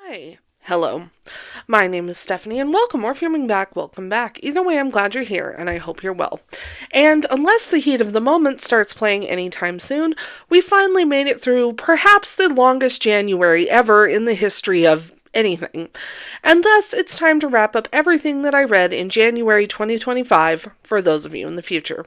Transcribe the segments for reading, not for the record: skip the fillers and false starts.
Hi. Hello. My name is Stephanie, and welcome, or if you're coming back, welcome back. Either way, I'm glad you're here, and I hope you're well. And unless the heat of the moment starts playing anytime soon, we finally made it through perhaps the longest January ever in the history of anything. And thus, it's time to wrap up everything that I read in January 2025 for those of you in the future.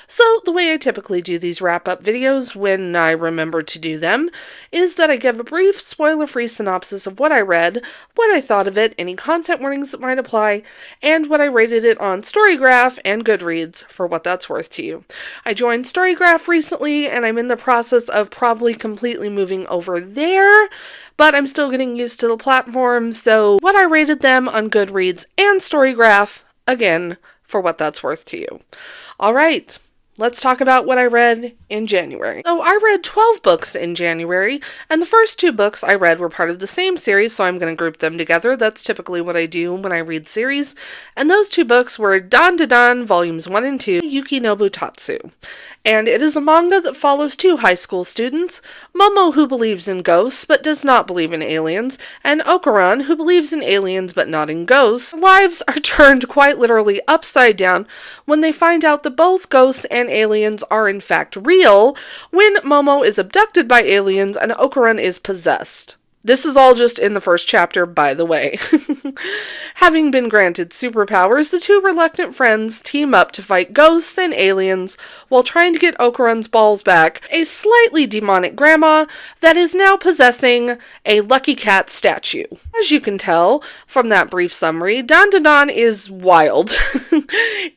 So, the way I typically do these wrap-up videos, when I remember to do them, is that I give a brief, spoiler-free synopsis of what I read, what I thought of it, any content warnings that might apply, and what I rated it on Storygraph and Goodreads for what that's worth to you. I joined Storygraph recently, and I'm in the process of probably completely moving over there, but I'm still getting used to the platform, so what I rated them on Goodreads and Storygraph, again, for what that's worth to you. Alright, let's talk about what I read in January. So I read 12 books in January, and the first 2 books I read were part of the same series, so I'm going to group them together. That's typically what I do when I read series. And those 2 books were Dan Volumes 1 and 2, Yukinobu Tatsu. And it is a manga that follows 2 high school students, Momo, who believes in ghosts but does not believe in aliens, and Okuran, who believes in aliens but not in ghosts. Their lives are turned quite literally upside down when they find out that both ghosts and aliens are in fact real, when Momo is abducted by aliens and Okuran is possessed. This is all just in the first chapter, by the way. Having been granted superpowers, the 2 reluctant friends team up to fight ghosts and aliens while trying to get Okuran's balls back, a slightly demonic grandma that is now possessing a Lucky Cat statue. As you can tell from that brief summary, Dan is wild.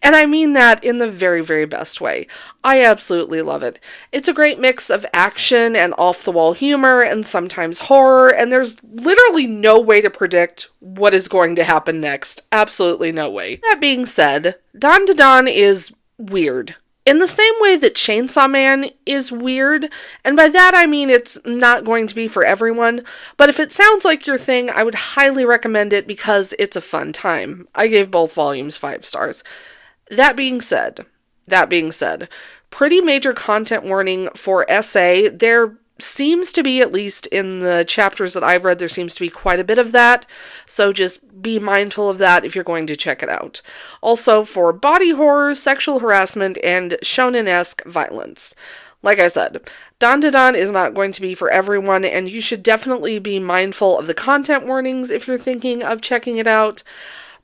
And I mean that in the very, very best way. I absolutely love it. It's a great mix of action and off-the-wall humor and sometimes horror, and there's literally no way to predict what is going to happen next. Absolutely no way. That being said, Dan is weird. In the same way that Chainsaw Man is weird, and by that I mean it's not going to be for everyone, but if it sounds like your thing, I would highly recommend it because it's a fun time. I gave both volumes 5 stars. That being said, pretty major content warning for SA. There seems to be, at least in the chapters that I've read, there seems to be quite a bit of that, so just be mindful of that if you're going to check it out. Also, for body horror, sexual harassment, and shonen-esque violence. Like I said, Dan is not going to be for everyone, and you should definitely be mindful of the content warnings if you're thinking of checking it out.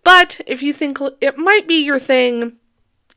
But if you think it might be your thing,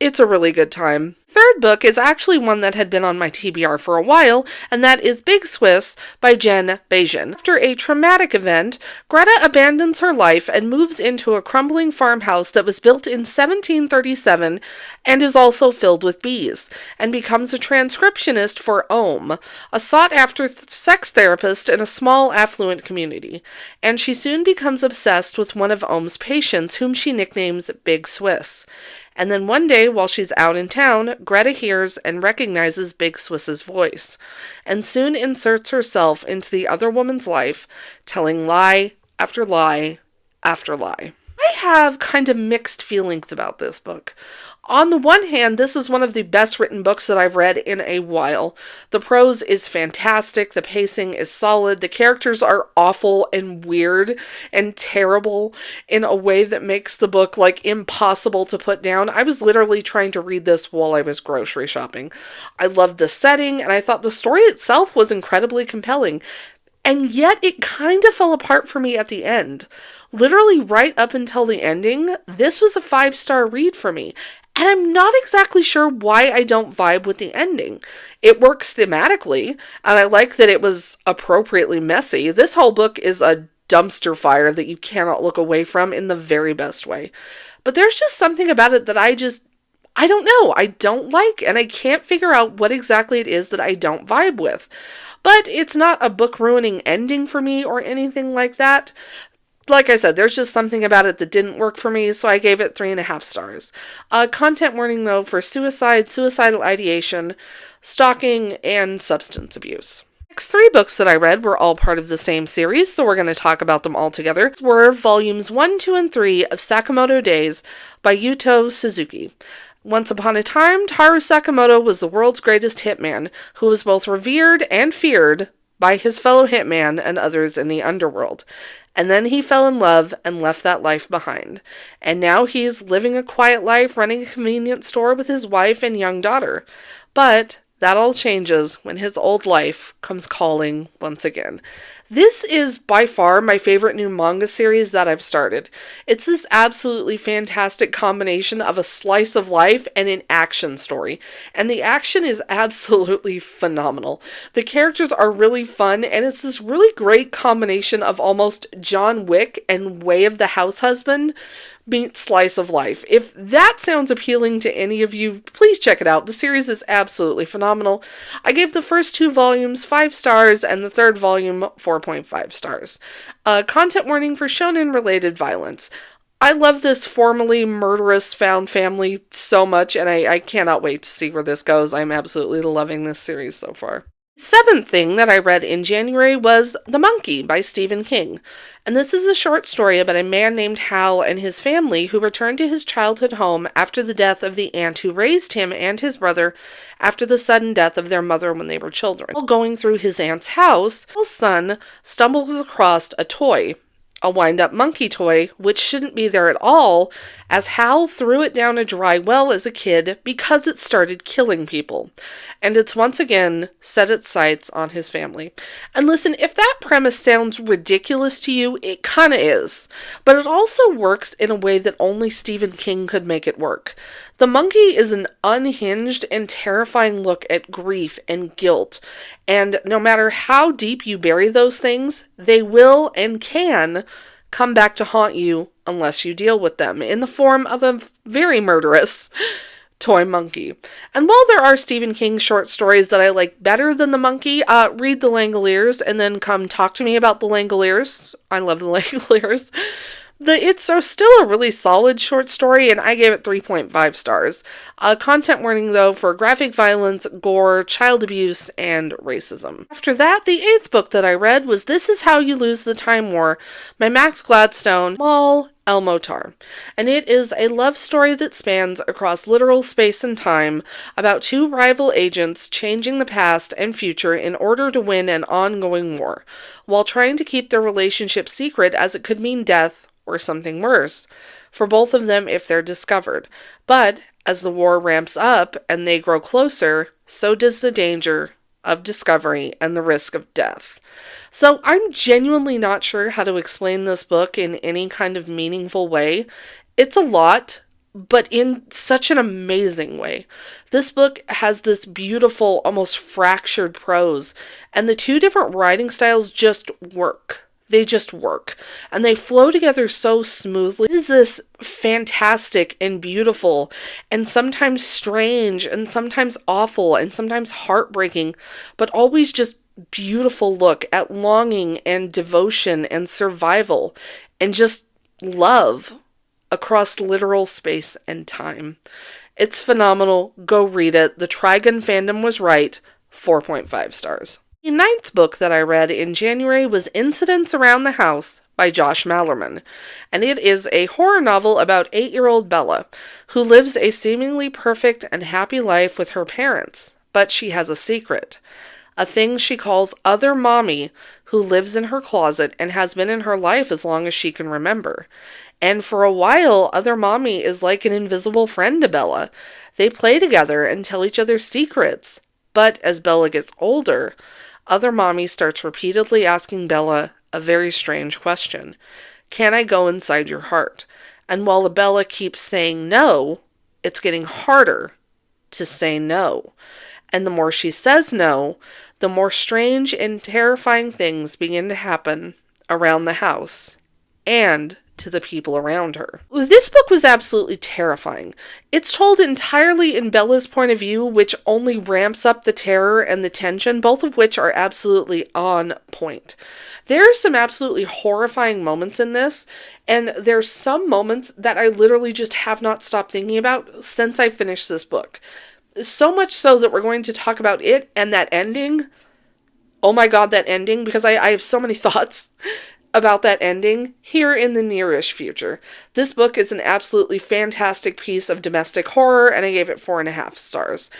it's a really good time. Third book is actually one that had been on my TBR for a while, and that is Big Swiss by Jen Bajan. After a traumatic event, Greta abandons her life and moves into a crumbling farmhouse that was built in 1737 and is also filled with bees, and becomes a transcriptionist for Ohm, a sought-after sex therapist in a small, affluent community. And she soon becomes obsessed with one of Ohm's patients, whom she nicknames Big Swiss. And then one day, while she's out in town, Greta hears and recognizes Big Swiss's voice, and soon inserts herself into the other woman's life, telling lie after lie after lie. I have kind of mixed feelings about this book. On the one hand, this is one of the best written books that I've read in a while. The prose is fantastic, the pacing is solid, the characters are awful and weird and terrible in a way that makes the book, impossible to put down. I was literally trying to read this while I was grocery shopping. I loved the setting, and I thought the story itself was incredibly compelling. And yet it kind of fell apart for me at the end. Literally right up until the ending, this was a 5-star read for me. And I'm not exactly sure why I don't vibe with the ending. It works thematically, and I like that it was appropriately messy. This whole book is a dumpster fire that you cannot look away from in the very best way. But there's just something about it that I don't know. I don't like, and I can't figure out what exactly it is that I don't vibe with. But it's not a book-ruining ending for me or anything like that. Like I said, there's just something about it that didn't work for me, so I gave it 3.5 stars. Content warning, though, for suicide, suicidal ideation, stalking, and substance abuse. Next 3 books that I read were all part of the same series, so we're going to talk about them all together. These were volumes 1, 2, and 3 of Sakomoto Days by Yuto Suzuki. Once upon a time, Taru Sakomoto was the world's greatest hitman, who was both revered and feared by his fellow hitman and others in the underworld. And then he fell in love and left that life behind. And now he's living a quiet life, running a convenience store with his wife and young daughter. But that all changes when his old life comes calling once again. This is by far my favorite new manga series that I've started. It's this absolutely fantastic combination of a slice of life and an action story. And the action is absolutely phenomenal. The characters are really fun, and it's this really great combination of almost John Wick and Way of the House Husband meets slice of life. If that sounds appealing to any of you, please check it out. The series is absolutely phenomenal. I gave the first 2 volumes 5 stars and the 3rd volume 4.5 stars. Content warning for shonen-related violence. I love this formerly murderous found family so much, and I cannot wait to see where this goes. I'm absolutely loving this series so far. 7th thing that I read in January was The Monkey by Stephen King. And this is a short story about a man named Hal and his family who returned to his childhood home after the death of the aunt who raised him and his brother after the sudden death of their mother when they were children. While going through his aunt's house, Hal's son stumbles across a toy, a wind-up monkey toy, which shouldn't be there at all, as Hal threw it down a dry well as a kid because it started killing people. And it's once again set its sights on his family. And listen, if that premise sounds ridiculous to you, it kinda is. But it also works in a way that only Stephen King could make it work. The Monkey is an unhinged and terrifying look at grief and guilt. And no matter how deep you bury those things, they will and can come back to haunt you unless you deal with them in the form of a very murderous toy monkey. And while there are Stephen King short stories that I like better than The Monkey, read The Langoliers and then come talk to me about The Langoliers. I love The Langoliers. It's still a really solid short story, and I gave it 3.5 stars. Content warning, though, for graphic violence, gore, child abuse, and racism. After that, the 8th book that I read was This Is How You Lose the Time War by Max Gladstone, Mal El-Motar. And it is a love story that spans across literal space and time about 2 rival agents changing the past and future in order to win an ongoing war, while trying to keep their relationship secret as it could mean death or something worse for both of them if they're discovered. But as the war ramps up and they grow closer, so does the danger of discovery and the risk of death. So I'm genuinely not sure how to explain this book in any kind of meaningful way. It's a lot, but in such an amazing way. This book has this beautiful, almost fractured prose, and the 2 different writing styles just work. They just work. And they flow together so smoothly. It is this fantastic and beautiful and sometimes strange and sometimes awful and sometimes heartbreaking, but always just beautiful look at longing and devotion and survival and just love across literal space and time. It's phenomenal. Go read it. The Trigun fandom was right. 4.5 stars. The 9th book that I read in January was Incidents Around the House by Josh Malerman, and it is a horror novel about 8-year-old Bella, who lives a seemingly perfect and happy life with her parents, but she has a secret, a thing she calls Other Mommy, who lives in her closet and has been in her life as long as she can remember. And for a while, Other Mommy is like an invisible friend to Bella. They play together and tell each other secrets, but as Bella gets older, Other Mommy starts repeatedly asking Bella a very strange question. Can I go inside your heart? And while Bella keeps saying no, it's getting harder to say no. And the more she says no, the more strange and terrifying things begin to happen around the house and to the people around her. This book was absolutely terrifying. It's told entirely in Bella's point of view, which only ramps up the terror and the tension, both of which are absolutely on point. There are some absolutely horrifying moments in this, and there's some moments that I literally just have not stopped thinking about since I finished this book. So much so that we're going to talk about it and that ending. Oh my god, that ending, because I have so many thoughts about that ending here in the nearish future. This book is an absolutely fantastic piece of domestic horror, and I gave it 4.5 stars.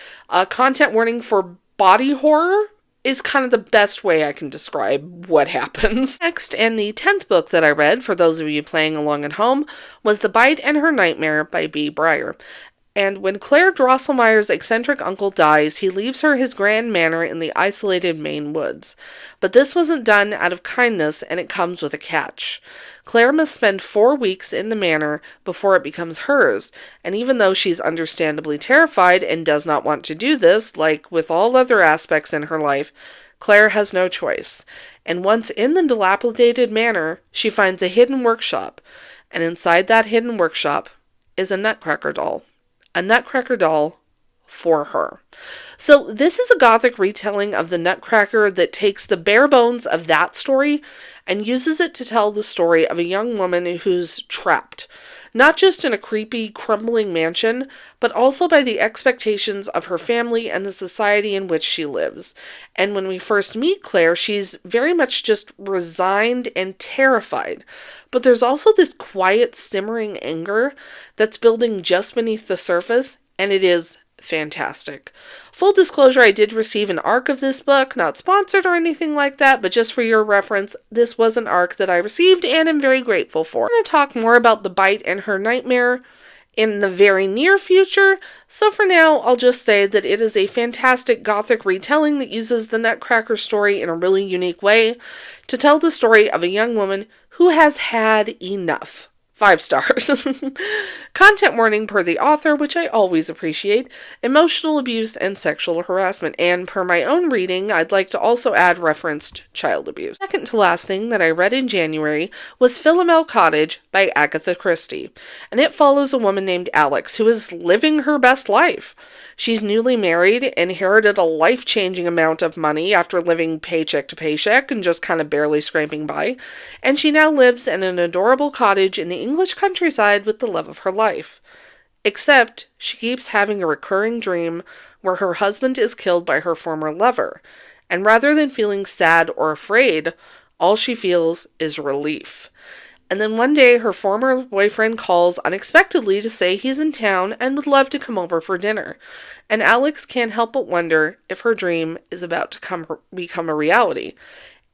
Content warning for body horror is kind of the best way I can describe what happens. Next, and the 10th book that I read, for those of you playing along at home, was The Bite and Her Nightmare by B. Breyer. And when Claire Drosselmeyer's eccentric uncle dies, he leaves her his grand manor in the isolated Maine woods. But this wasn't done out of kindness, and it comes with a catch. Claire must spend 4 weeks in the manor before it becomes hers, and even though she's understandably terrified and does not want to do this, like with all other aspects in her life, Claire has no choice. And once in the dilapidated manor, she finds a hidden workshop, and inside that hidden workshop is a Nutcracker doll. A Nutcracker doll for her. So this is a Gothic retelling of the Nutcracker that takes the bare bones of that story and uses it to tell the story of a young woman who's trapped, not just in a creepy, crumbling mansion, but also by the expectations of her family and the society in which she lives. And when we first meet Claire, she's very much just resigned and terrified. But there's also this quiet, simmering anger that's building just beneath the surface, and it is fantastic. Full disclosure, I did receive an ARC of this book, not sponsored or anything like that, but just for your reference, this was an ARC that I received and am very grateful for. I'm going to talk more about The Bite and Her Nightmare in the very near future, so for now, I'll just say that it is a fantastic Gothic retelling that uses the Nutcracker story in a really unique way to tell the story of a young woman who has had enough. 5 stars. Content warning per the author, which I always appreciate, emotional abuse and sexual harassment, and per my own reading, I'd like to also add referenced child abuse. Second to last thing that I read in January was Philomel Cottage by Agatha Christie, and it follows a woman named Alex who is living her best life. She's newly married, inherited a life-changing amount of money after living paycheck to paycheck and just kind of barely scraping by, and she now lives in an adorable cottage in the English countryside with the love of her life. Except, she keeps having a recurring dream where her husband is killed by her former lover, and rather than feeling sad or afraid, all she feels is relief. And then one day, her former boyfriend calls unexpectedly to say he's in town and would love to come over for dinner. And Alex can't help but wonder if her dream is about to become a reality,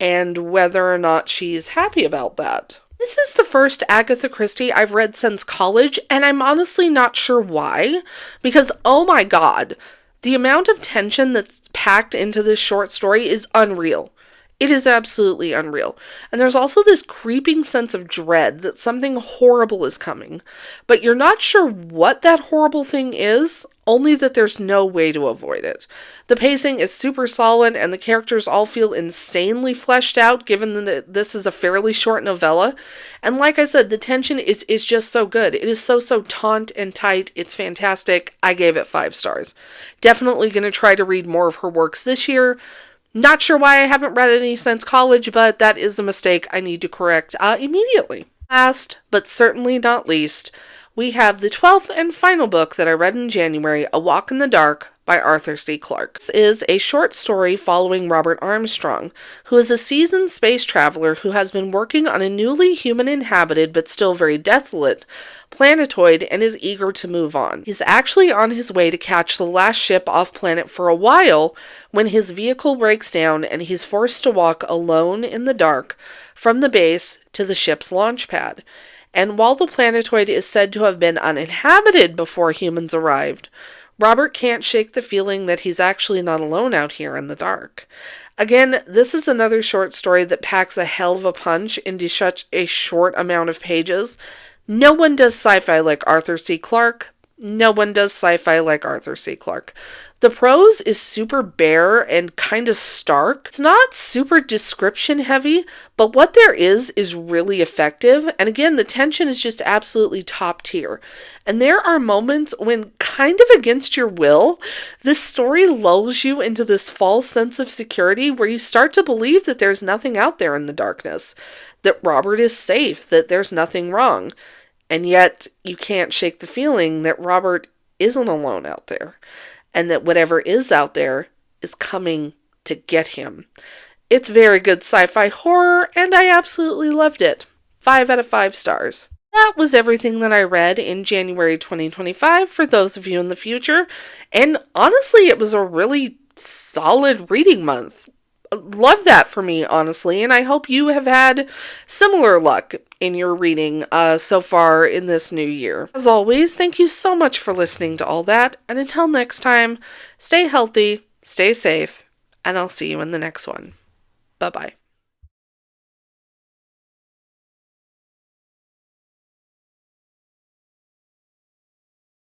and whether or not she's happy about that. This is the first Agatha Christie I've read since college, and I'm honestly not sure why, because oh my god, the amount of tension that's packed into this short story is unreal. It is absolutely unreal. And there's also this creeping sense of dread that something horrible is coming. But you're not sure what that horrible thing is, only that there's no way to avoid it. The pacing is super solid, and the characters all feel insanely fleshed out, given that this is a fairly short novella. And like I said, the tension is just so good. It is so taut and tight. It's fantastic. I gave it 5 stars. Definitely going to try to read more of her works this year. Not sure why I haven't read any since college, but that is a mistake I need to correct immediately. Last, but certainly not least, we have the 12th and final book that I read in January, A Walk in the Dark by Arthur C. Clarke. This is a short story following Robert Armstrong, who is a seasoned space traveler who has been working on a newly human-inhabited but still very desolate planetoid and is eager to move on. He's actually on his way to catch the last ship off planet for a while when his vehicle breaks down and he's forced to walk alone in the dark from the base to the ship's launch pad. And while the planetoid is said to have been uninhabited before humans arrived, Robert can't shake the feeling that he's actually not alone out here in the dark. Again, this is another short story that packs a hell of a punch into such a short amount of pages. No one does sci-fi like Arthur C. Clarke. No one does sci-fi like Arthur C. Clarke. The prose is super bare and kind of stark. It's not super description heavy, but what there is really effective. And again, the tension is just absolutely top tier. And there are moments when, kind of against your will, this story lulls you into this false sense of security where you start to believe that there's nothing out there in the darkness, that Robert is safe, that there's nothing wrong. And yet, you can't shake the feeling that Robert isn't alone out there, and that whatever is out there is coming to get him. It's very good sci-fi horror, and I absolutely loved it. 5 out of 5 stars. That was everything that I read in January 2025 for those of you in the future, and honestly, it was a really solid reading month. love that for me, honestly, and I hope you have had similar luck in your reading so far in this new year. As always, thank you so much for listening to all that, and until next time, stay healthy, stay safe, and I'll see you in the next one. Bye-bye.